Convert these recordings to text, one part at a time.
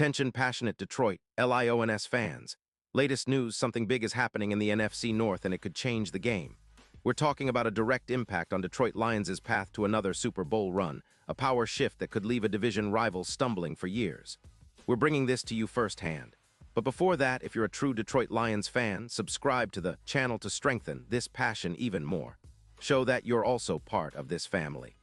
Attention passionate Detroit, Lions fans. Latest news, something big is happening in the NFC North and it could change the game. We're talking about a direct impact on Detroit Lions' path to another Super Bowl run, a power shift that could leave a division rival stumbling for years. We're bringing this to you firsthand. But before that, if you're a true Detroit Lions fan, subscribe to the channel to strengthen this passion even more. Show that you're also part of this family.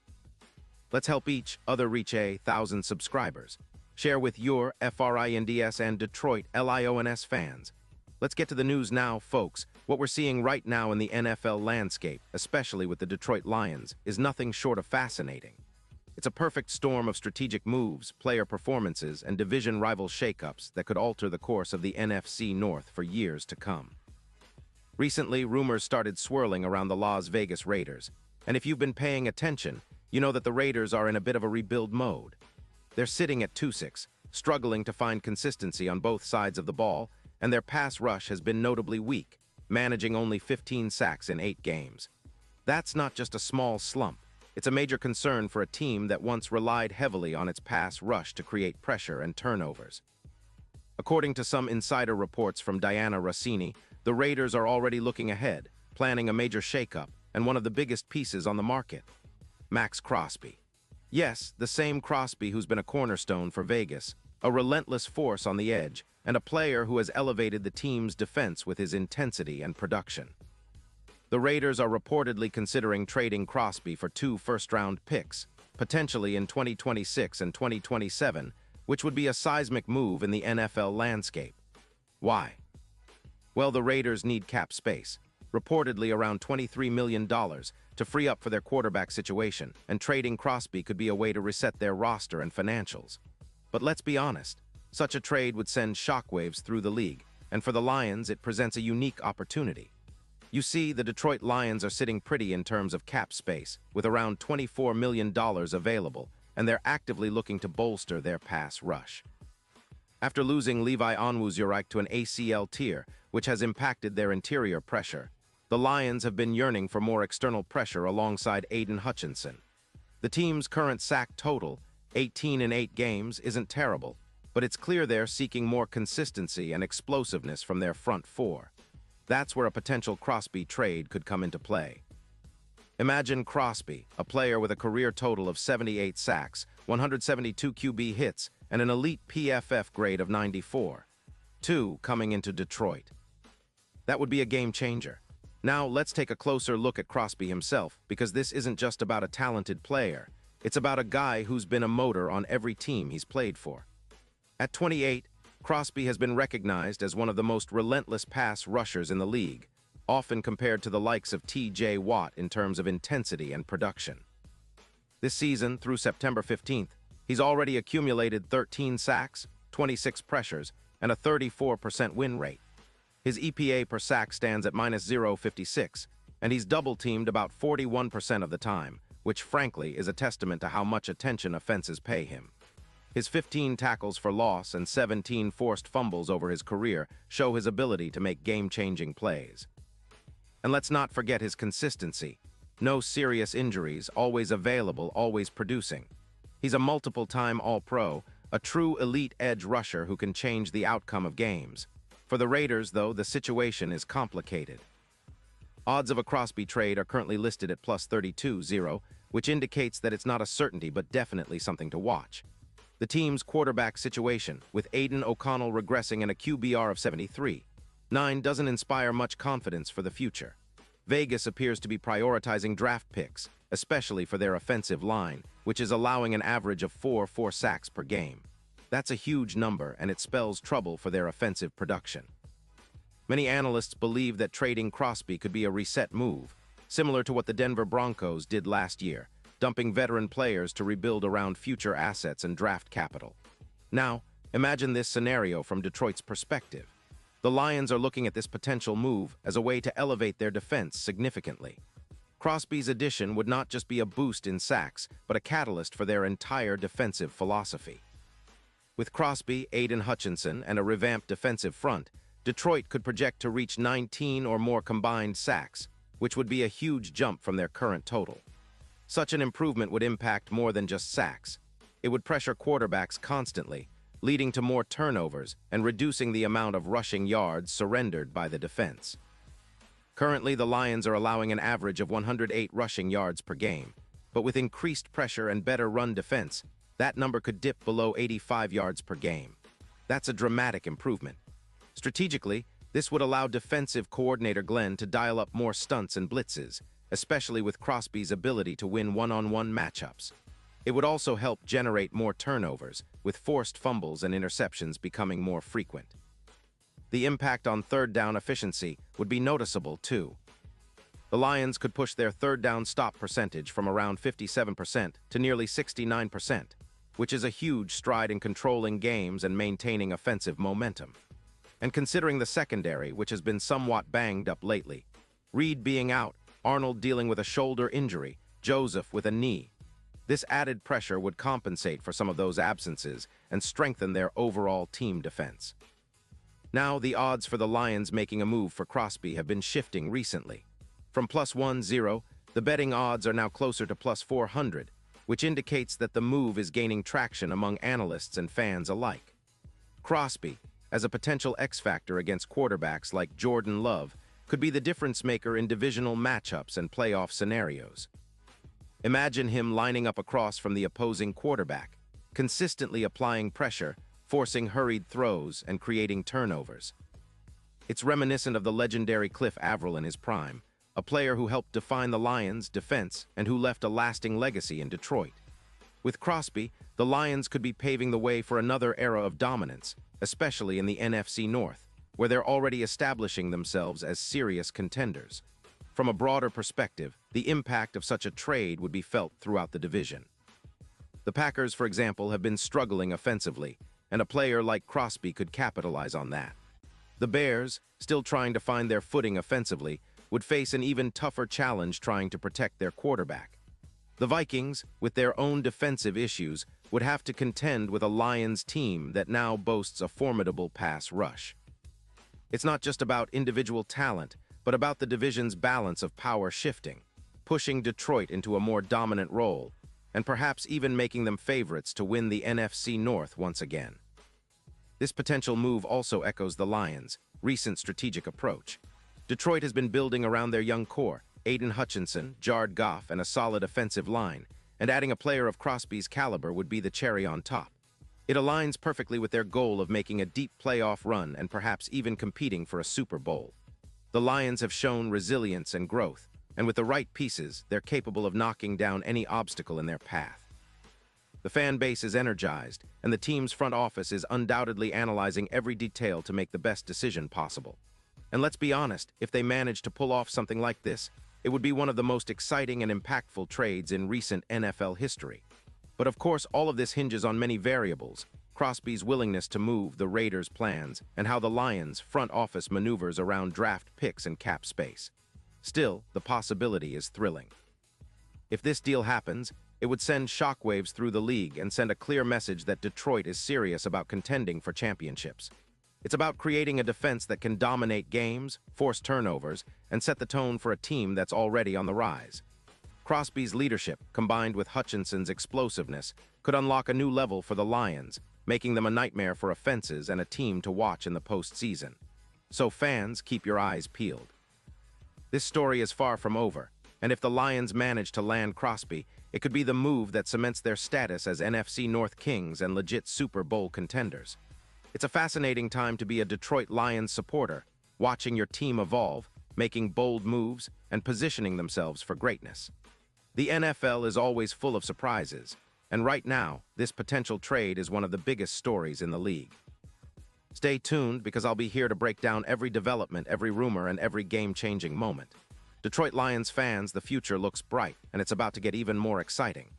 Let's help each other reach 1,000 subscribers. Share with your FRINDS and Detroit Lions fans. Let's get to the news now, folks. What we're seeing right now in the NFL landscape, especially with the Detroit Lions, is nothing short of fascinating. It's a perfect storm of strategic moves, player performances, and division rival shakeups that could alter the course of the NFC North for years to come. Recently, rumors started swirling around the Las Vegas Raiders, and if you've been paying attention, you know that the Raiders are in a bit of a rebuild mode. They're sitting at 2-6, struggling to find consistency on both sides of the ball, and their pass rush has been notably weak, managing only 15 sacks in 8 games. That's not just a small slump. It's a major concern for a team that once relied heavily on its pass rush to create pressure and turnovers. According to some insider reports from Diana Rossini, the Raiders are already looking ahead, planning a major shakeup, and one of the biggest pieces on the market, Max Crosby. Yes, the same Crosby who's been a cornerstone for Vegas, a relentless force on the edge, and a player who has elevated the team's defense with his intensity and production. The Raiders are reportedly considering trading Crosby for 2 first-round picks, potentially in 2026 and 2027, which would be a seismic move in the NFL landscape. Why? Well, the Raiders need cap space, reportedly around $23 million, to free up for their quarterback situation, and trading Crosby could be a way to reset their roster and financials. But let's be honest, such a trade would send shockwaves through the league, and for the Lions, it presents a unique opportunity. You see, the Detroit Lions are sitting pretty in terms of cap space, with around $24 million available, and they're actively looking to bolster their pass rush. After losing Levi Onwuzurike to an ACL tear, which has impacted their interior pressure, the Lions have been yearning for more external pressure alongside Aiden Hutchinson. The team's current sack total, 18 in 8 games, isn't terrible, but it's clear they're seeking more consistency and explosiveness from their front four. That's where a potential Crosby trade could come into play. Imagine Crosby, a player with a career total of 78 sacks, 172 QB hits, and an elite PFF grade of 94. 2 coming into Detroit. That would be a game changer. Now let's take a closer look at Crosby himself, because this isn't just about a talented player. It's about a guy who's been a motor on every team he's played for. At 28, Crosby has been recognized as one of the most relentless pass rushers in the league, often compared to the likes of T.J. Watt in terms of intensity and production. This season, through September 15th, he's already accumulated 13 sacks, 26 pressures, and a 34% win rate. His EPA per sack stands at -0.56, and he's double-teamed about 41% of the time, which frankly is a testament to how much attention offenses pay him. His 15 tackles for loss and 17 forced fumbles over his career show his ability to make game-changing plays. And let's not forget his consistency. No serious injuries, always available, always producing. He's a multiple-time All-Pro, a true elite edge rusher who can change the outcome of games. For the Raiders, though, the situation is complicated. Odds of a Crosby trade are currently listed at +32.0, which indicates that it's not a certainty but definitely something to watch. The team's quarterback situation, with Aiden O'Connell regressing and a QBR of 73.9, doesn't inspire much confidence for the future. Vegas appears to be prioritizing draft picks, especially for their offensive line, which is allowing an average of 4 sacks per game. That's a huge number, and it spells trouble for their offensive production. Many analysts believe that trading Crosby could be a reset move, similar to what the Denver Broncos did last year, dumping veteran players to rebuild around future assets and draft capital. Now, imagine this scenario from Detroit's perspective. The Lions are looking at this potential move as a way to elevate their defense significantly. Crosby's addition would not just be a boost in sacks, but a catalyst for their entire defensive philosophy. With Crosby, Aiden Hutchinson, and a revamped defensive front, Detroit could project to reach 19 or more combined sacks, which would be a huge jump from their current total. Such an improvement would impact more than just sacks. It would pressure quarterbacks constantly, leading to more turnovers and reducing the amount of rushing yards surrendered by the defense. Currently, the Lions are allowing an average of 108 rushing yards per game, but with increased pressure and better run defense, that number could dip below 85 yards per game. That's a dramatic improvement. Strategically, this would allow defensive coordinator Glenn to dial up more stunts and blitzes, especially with Crosby's ability to win one-on-one matchups. It would also help generate more turnovers, with forced fumbles and interceptions becoming more frequent. The impact on third down efficiency would be noticeable, too. The Lions could push their third down stop percentage from around 57% to nearly 69%, which is a huge stride in controlling games and maintaining offensive momentum. And considering the secondary, which has been somewhat banged up lately, Reed being out, Arnold dealing with a shoulder injury, Joseph with a knee, this added pressure would compensate for some of those absences and strengthen their overall team defense. Now, the odds for the Lions making a move for Crosby have been shifting recently. From +1-0, the betting odds are now closer to +400, which indicates that the move is gaining traction among analysts and fans alike. Crosby, as a potential X-factor against quarterbacks like Jordan Love, could be the difference-maker in divisional matchups and playoff scenarios. Imagine him lining up across from the opposing quarterback, consistently applying pressure, forcing hurried throws, and creating turnovers. It's reminiscent of the legendary Cliff Avril in his prime, a player who helped define the Lions' defense and who left a lasting legacy in Detroit. With Crosby, the Lions could be paving the way for another era of dominance, especially in the NFC North, where they're already establishing themselves as serious contenders. From a broader perspective, the impact of such a trade would be felt throughout the division. The Packers, for example, have been struggling offensively, and a player like Crosby could capitalize on that. The Bears, still trying to find their footing offensively, would face an even tougher challenge trying to protect their quarterback. The Vikings, with their own defensive issues, would have to contend with a Lions team that now boasts a formidable pass rush. It's not just about individual talent, but about the division's balance of power shifting, pushing Detroit into a more dominant role, and perhaps even making them favorites to win the NFC North once again. This potential move also echoes the Lions' recent strategic approach. Detroit has been building around their young core, Aiden Hutchinson, Jared Goff, and a solid offensive line, and adding a player of Crosby's caliber would be the cherry on top. It aligns perfectly with their goal of making a deep playoff run and perhaps even competing for a Super Bowl. The Lions have shown resilience and growth, and with the right pieces, they're capable of knocking down any obstacle in their path. The fan base is energized, and the team's front office is undoubtedly analyzing every detail to make the best decision possible. And let's be honest, if they manage to pull off something like this, it would be one of the most exciting and impactful trades in recent NFL history. But of course, all of this hinges on many variables: Crosby's willingness to move, the Raiders' plans, and how the Lions' front office maneuvers around draft picks and cap space. Still, the possibility is thrilling. If this deal happens, it would send shockwaves through the league and send a clear message that Detroit is serious about contending for championships. It's about creating a defense that can dominate games, force turnovers, and set the tone for a team that's already on the rise. Crosby's leadership, combined with Hutchinson's explosiveness, could unlock a new level for the Lions, making them a nightmare for offenses and a team to watch in the postseason. So fans, keep your eyes peeled. This story is far from over, and if the Lions manage to land Crosby, it could be the move that cements their status as NFC North Kings and legit Super Bowl contenders. It's a fascinating time to be a Detroit Lions supporter, watching your team evolve, making bold moves, and positioning themselves for greatness. The NFL is always full of surprises, and right now, this potential trade is one of the biggest stories in the league. Stay tuned, because I'll be here to break down every development, every rumor, and every game-changing moment. Detroit Lions fans, the future looks bright, and it's about to get even more exciting.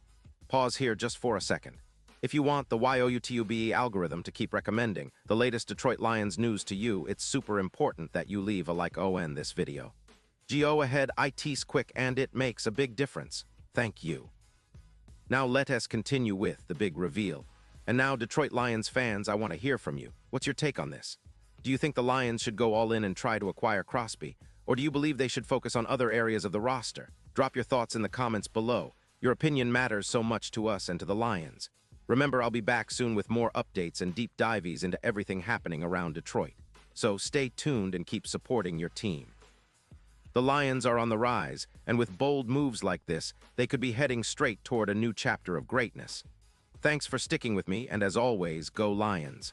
Pause here just for a second. If you want the YouTube algorithm to keep recommending the latest Detroit Lions news to you, it's super important that you leave a like on this video. Go ahead, it's quick and it makes a big difference. Thank you. Now let us continue with the big reveal. And now, Detroit Lions fans, I want to hear from you. What's your take on this? Do you think the Lions should go all in and try to acquire Crosby? Or do you believe they should focus on other areas of the roster? Drop your thoughts in the comments below. Your opinion matters so much to us and to the Lions. Remember, I'll be back soon with more updates and deep dives into everything happening around Detroit. So stay tuned and keep supporting your team. The Lions are on the rise, and with bold moves like this, they could be heading straight toward a new chapter of greatness. Thanks for sticking with me, and as always, go Lions.